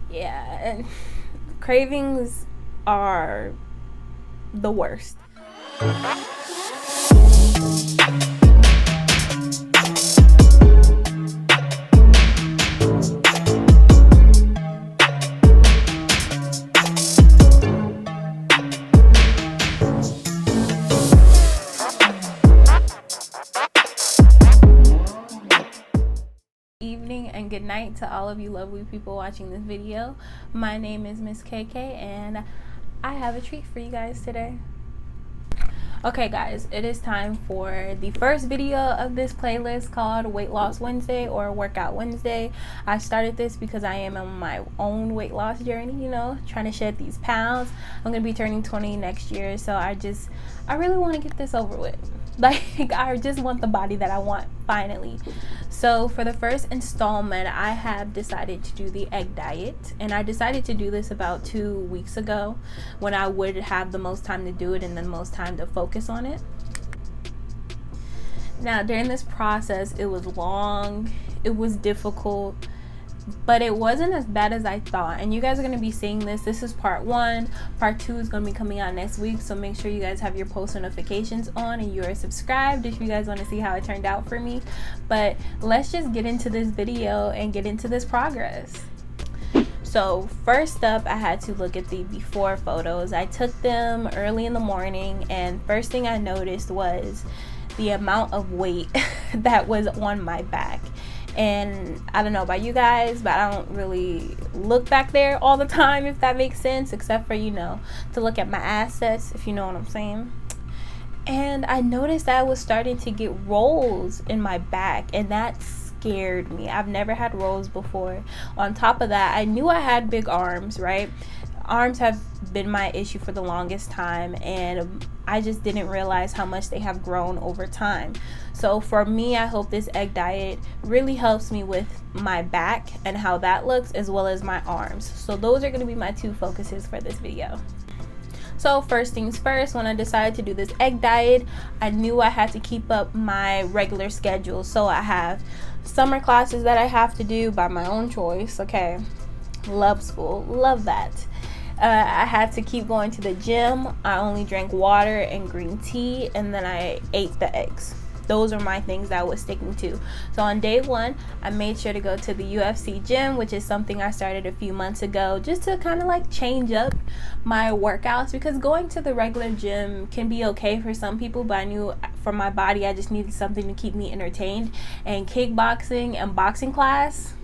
Yeah, and cravings are the worst. Evening and good night to all of you lovely people watching this video. My name is Miss KK and I have a treat for you guys today. Okay guys, it is time for the first video of this playlist called Weight Loss Wednesday or Workout Wednesday. I started this because I am on my own weight loss journey, trying to shed these pounds. I'm going to be turning 20 next year, so I really want to get this over with. Like, I just want the body that I want, finally. So for the first installment, I have decided to do the egg diet, and I decided to do this about 2 weeks ago when I would have the most time to do it and the most time to focus on it. Now, during this process, it was long, it was difficult, but it wasn't as bad as I thought. And you guys are going to be seeing this. This is part 1. Part 2 is going to be coming out next week, so make sure you guys have your post notifications on and you are subscribed if you guys want to see how it turned out for me. But let's just get into this video and get into this progress. So first up, I had to look at the before photos. I took them early in the morning, and first thing I noticed was the amount of weight that was on my back. And I don't know about you guys, but I don't really look back there all the time, if that makes sense, except for, to look at my assets, if you know what I'm saying. And I noticed that I was starting to get rolls in my back, and that scared me. I've never had rolls before. On top of that, I knew I had big arms, right? Arms have been my issue for the longest time, and I just didn't realize how much they have grown over time. So for me, I hope this egg diet really helps me with my back and how that looks, as well as my arms. So those are going to be my 2 focuses for this video. So first things first, when I decided to do this egg diet, I knew I had to keep up my regular schedule. So I have summer classes that I have to do by my own choice. Okay, love school, love that. I had to keep going to the gym. I only drank water and green tea, and then I ate the eggs. Those are my things that I was sticking to. So on day 1, I made sure to go to the UFC gym, which is something I started a few months ago, just to kind of like change up my workouts, because going to the regular gym can be okay for some people, but I knew for my body I just needed something to keep me entertained. And kickboxing and boxing class,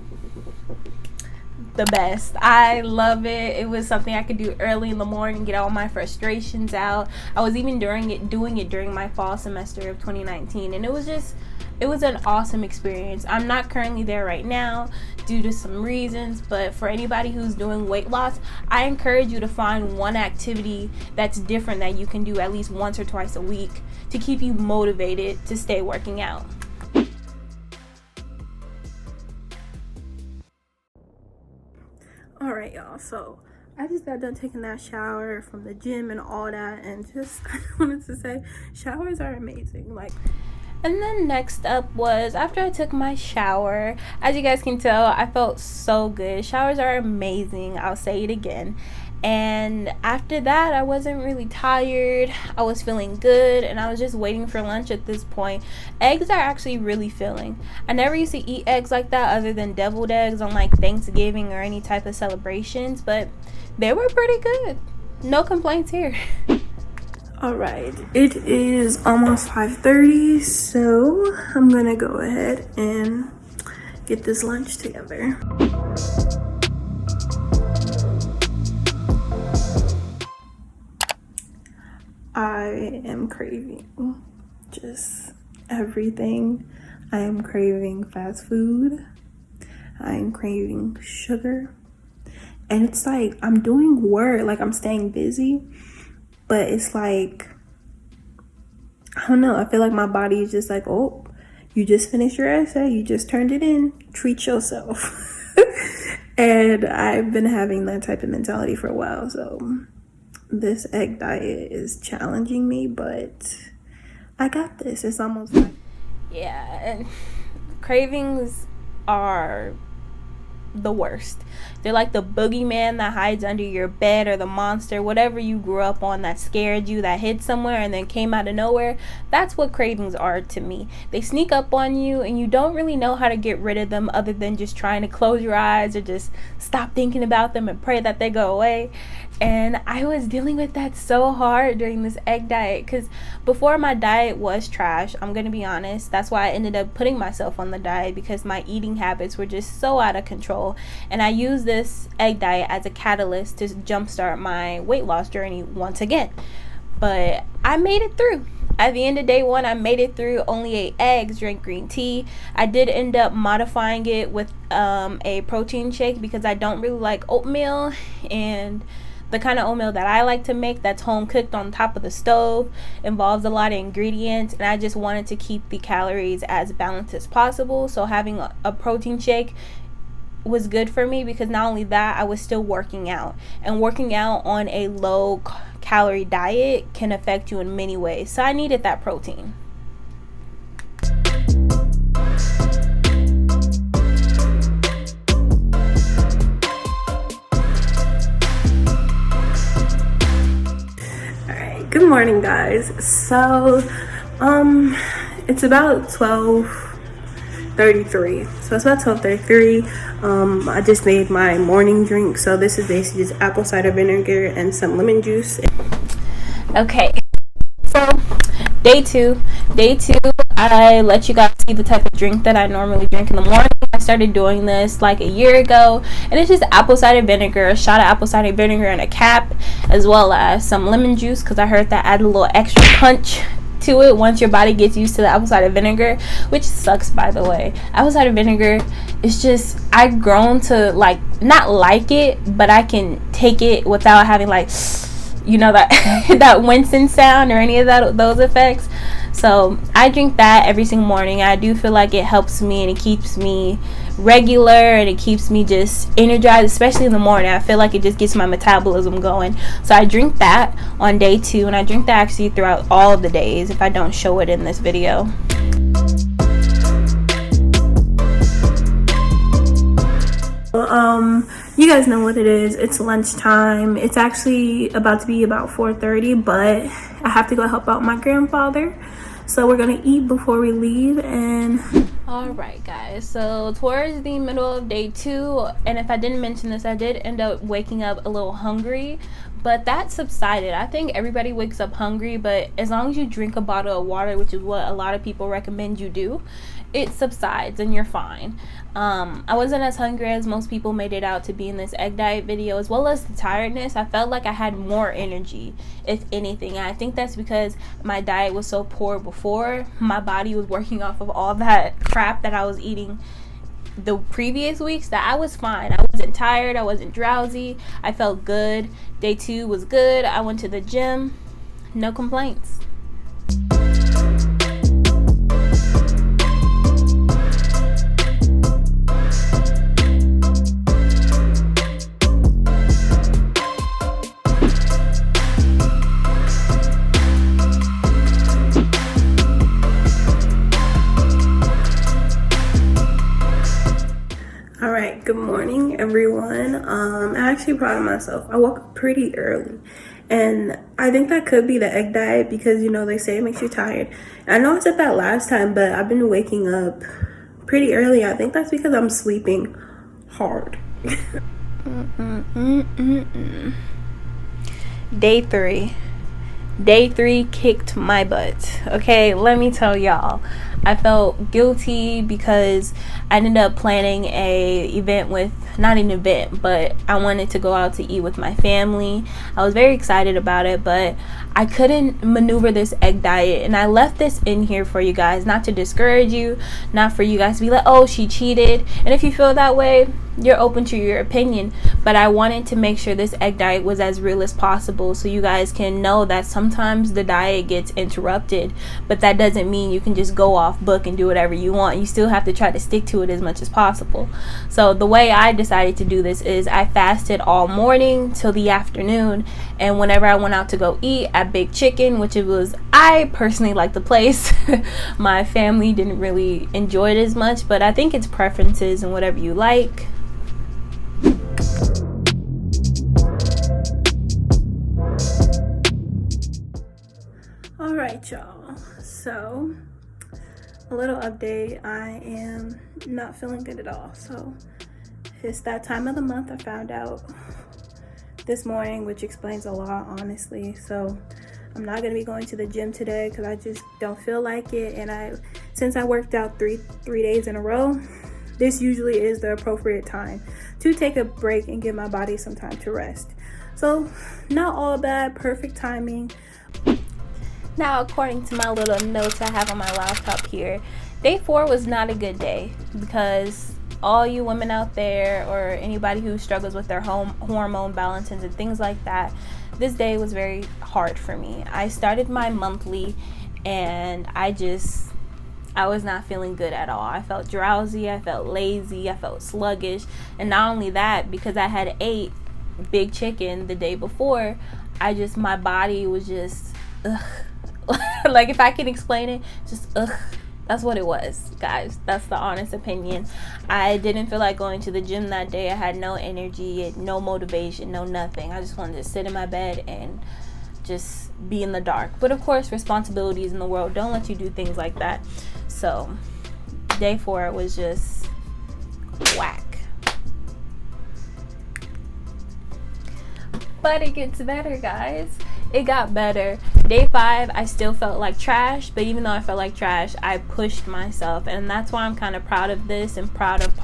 the best. I love it. It was something I could do early in the morning, get all my frustrations out. I was even doing it during my fall semester of 2019, and it was an awesome experience. I'm not currently there right now due to some reasons, but for anybody who's doing weight loss, I encourage you to find one activity that's different that you can do at least once or twice a week to keep you motivated to stay working out. Alright y'all, so I just got done taking that shower from the gym and all that, and just I wanted to say showers are amazing. And then next up was, after I took my shower, as you guys can tell, I felt so good. Showers are amazing, I'll say it again. And after that, I wasn't really tired. I was feeling good, and I was just waiting for lunch at this point. Eggs are actually really filling. I never used to eat eggs like that other than deviled eggs on like Thanksgiving or any type of celebrations, but they were pretty good. No complaints here. Alright, it is almost 5:30, so I'm gonna go ahead and get this lunch together. I am craving just everything. I am craving fast food. I am craving sugar. And it's like I'm doing work, like I'm staying busy, but it's like, I don't know, I feel like my body is just like, oh, you just finished your essay, you just turned it in, treat yourself. And I've been having that type of mentality for a while, so this egg diet is challenging me, but I got this. It's almost like, yeah, and cravings are the worst. They're like the boogeyman that hides under your bed, or the monster, whatever you grew up on that scared you, that hid somewhere and then came out of nowhere. That's what cravings are to me. They sneak up on you and you don't really know how to get rid of them, other than just trying to close your eyes or just stop thinking about them and pray that they go away. And I was dealing with that so hard during this egg diet, because before, my diet was trash. I'm gonna be honest. That's why I ended up putting myself on the diet, because my eating habits were just so out of control. And I used this egg diet as a catalyst to jumpstart my weight loss journey once again. But I made it through. At the end of day one, I made it through. Only ate eggs, drank green tea. I did end up modifying it with a protein shake, because I don't really like oatmeal, and the kind of oatmeal that I like to make, that's home cooked on top of the stove, involves a lot of ingredients, and I just wanted to keep the calories as balanced as possible. So having a protein shake was good for me, because not only that, I was still working out, and working out on a low calorie diet can affect you in many ways. So I needed that protein. Good morning, guys. So it's about 12:33. So it's about 12:33. I just made my morning drink. So this is basically just apple cider vinegar and some lemon juice. Okay, so day two, I let you guys see the type of drink that I normally drink in the morning. I started doing this like a year ago, and it's just apple cider vinegar, a shot of apple cider vinegar and a cap, as well as some lemon juice, because I heard that added a little extra punch to it once your body gets used to the apple cider vinegar, which sucks, by the way. Apple cider vinegar is just, I've grown to like, not like it, but I can take it without having like, you know, that that Winston sound or any of those effects. So I drink that every single morning. I do feel like it helps me, and it keeps me regular, and it keeps me just energized, especially in the morning. I feel like it just gets my metabolism going. So I drink that on day two, and I drink that actually throughout all of the days if I don't show it in this video. You guys know what it is. It's lunchtime. It's actually about to be about 4:30, but I have to go help out my grandfather. So we're gonna eat before we leave. And all right, guys, so towards the middle of day two, and if I didn't mention this, I did end up waking up a little hungry, but that subsided. I think everybody wakes up hungry, but as long as you drink a bottle of water, which is what a lot of people recommend you do, it subsides and you're fine. I wasn't as hungry as most people made it out to be in this egg diet video, as well as the tiredness. I felt like I had more energy, if anything. And I think that's because my diet was so poor before. My body was working off of all that crap that I was eating the previous weeks, that I was fine. I wasn't tired, I wasn't drowsy, I felt good. Day two was good. I went to the gym, no complaints. good morning, everyone. I'm actually proud of myself. I woke up pretty early, and I think that could be the egg diet because, you know, they say it makes you tired. I know I said that last time, but I've been waking up pretty early. I think that's because I'm sleeping hard. Day three kicked my butt. Okay, let me tell y'all. I felt guilty because I ended up planning not an event, but I wanted to go out to eat with my family. I was very excited about it, but I couldn't maneuver this egg diet, and I left this in here for you guys, not to discourage you, not for you guys to be like, oh, she cheated. And if you feel that way, you're open to your opinion, but I wanted to make sure this egg diet was as real as possible so you guys can know that sometimes the diet gets interrupted, but that doesn't mean you can just go off book and do whatever you want. You still have to try to stick to it as much as possible. So the way I decided to do this is I fasted all morning till the afternoon, and whenever I went out to go eat at Big Chicken, I personally like the place. My family didn't really enjoy it as much, but I think it's preferences and whatever you like. y'all. So, a little update. I am not feeling good at all. So, it's that time of the month. I found out this morning, which explains a lot, honestly. So, I'm not going to be going to the gym today because I just don't feel like it. And since I worked out three days in a row, this usually is the appropriate time to take a break and give my body some time to rest. So, not all bad, perfect timing. Now, according to my little notes I have on my laptop here, day 4 was not a good day because all you women out there or anybody who struggles with their hormone balances and things like that, this day was very hard for me. I started my monthly and I was not feeling good at all. I felt drowsy, I felt lazy, I felt sluggish. And not only that, because I had ate big chicken the day before, my body was just, ugh. Like, if I can explain it, just ugh. That's what it was, guys. That's the honest opinion. I didn't feel like going to the gym that day. I had no energy, no motivation, no nothing. I just wanted to sit in my bed and just be in the dark. But of course, responsibilities in the world don't let you do things like that. So day 4 was just whack. But it gets better, guys. It got better. Day 5, I still felt like trash, but even though I felt like trash, I pushed myself, and that's why I'm kind of proud of this and proud of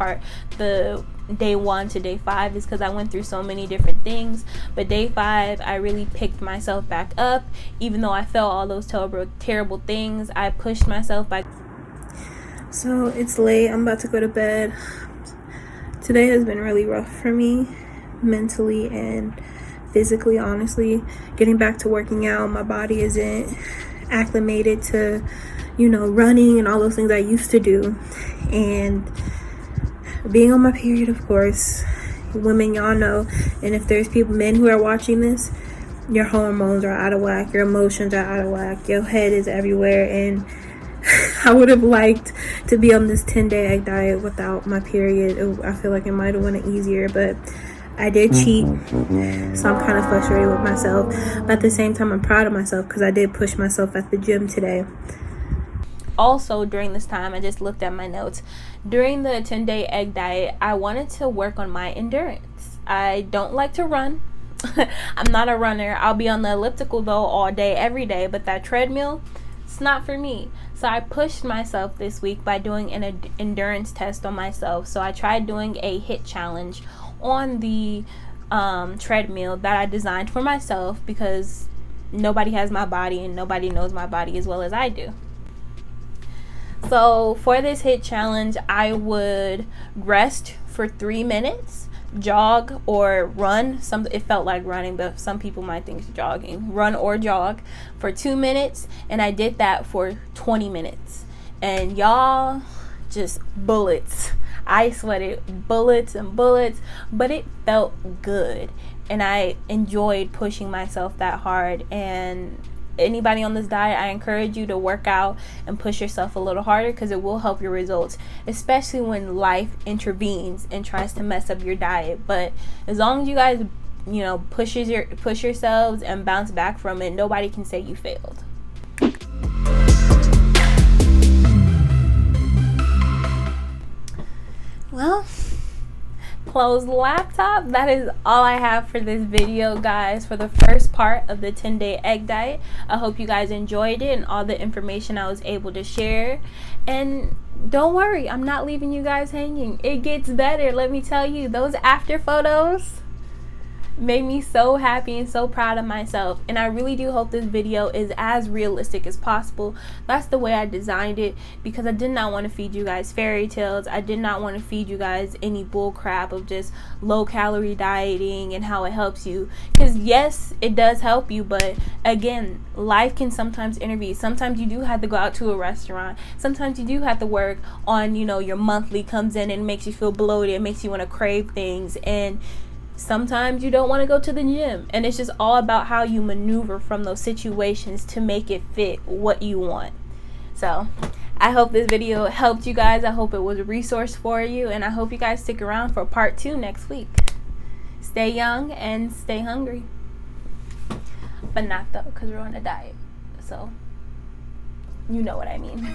the day 1 to day 5 is because I went through so many different things. But day 5, I really picked myself back up. Even though I felt all those terrible things, I pushed myself back. So it's late. I'm about to go to bed. Today has been really rough for me, mentally and physically, honestly. Getting back to working out, my body isn't acclimated to, running and all those things I used to do. And being on my period, of course, women, y'all know. And if there's men who are watching this, your hormones are out of whack, your emotions are out of whack, your head is everywhere. And I would have liked to be on this 10-day egg diet without my period. I feel like it might have went easier, but I did cheat, so I'm kind of frustrated with myself. But at the same time, I'm proud of myself because I did push myself at the gym today. Also, during this time, I just looked at my notes. During the 10-day egg diet, I wanted to work on my endurance. I don't like to run. I'm not a runner. I'll be on the elliptical, though, all day, every day. But that treadmill, it's not for me. So I pushed myself this week by doing an endurance test on myself. So I tried doing a HIIT challenge on the treadmill that I designed for myself because nobody has my body and nobody knows my body as well as I do. So for this HIIT challenge, I would rest for 3 minutes, jog or run. It felt like running, but some people might think it's jogging. Run or jog for 2 minutes, and I did that for 20 minutes. And y'all, just bullets. I sweated bullets and bullets, but it felt good. And I enjoyed pushing myself that hard. And anybody on this diet, I encourage you to work out and push yourself a little harder because it will help your results, especially when life intervenes and tries to mess up your diet. But as long as you guys, push yourselves and bounce back from it, nobody can say you failed. Well, close the laptop. That is all I have for this video, guys, for the first part of the 10-day egg diet. I hope you guys enjoyed it and all the information I was able to share. And don't worry, I'm not leaving you guys hanging. It gets better, let me tell you. Those after photos made me so happy and so proud of myself, and I really do hope this video is as realistic as possible. That's the way I designed it because I did not want to feed you guys fairy tales. I did not want to feed you guys any bull crap of just low calorie dieting and how it helps you, because yes, it does help you, but again, life can sometimes intervene. Sometimes you do have to go out to a restaurant. Sometimes you do have to work on, your monthly comes in and makes you feel bloated. It makes you want to crave things, and sometimes you don't want to go to the gym, and it's just all about how you maneuver from those situations to make it fit what you want. So I hope this video helped you guys. I hope it was a resource for you, and I hope you guys stick around for part 2 next week. Stay young and stay hungry, but not though, because we're on a diet. So You know what I mean.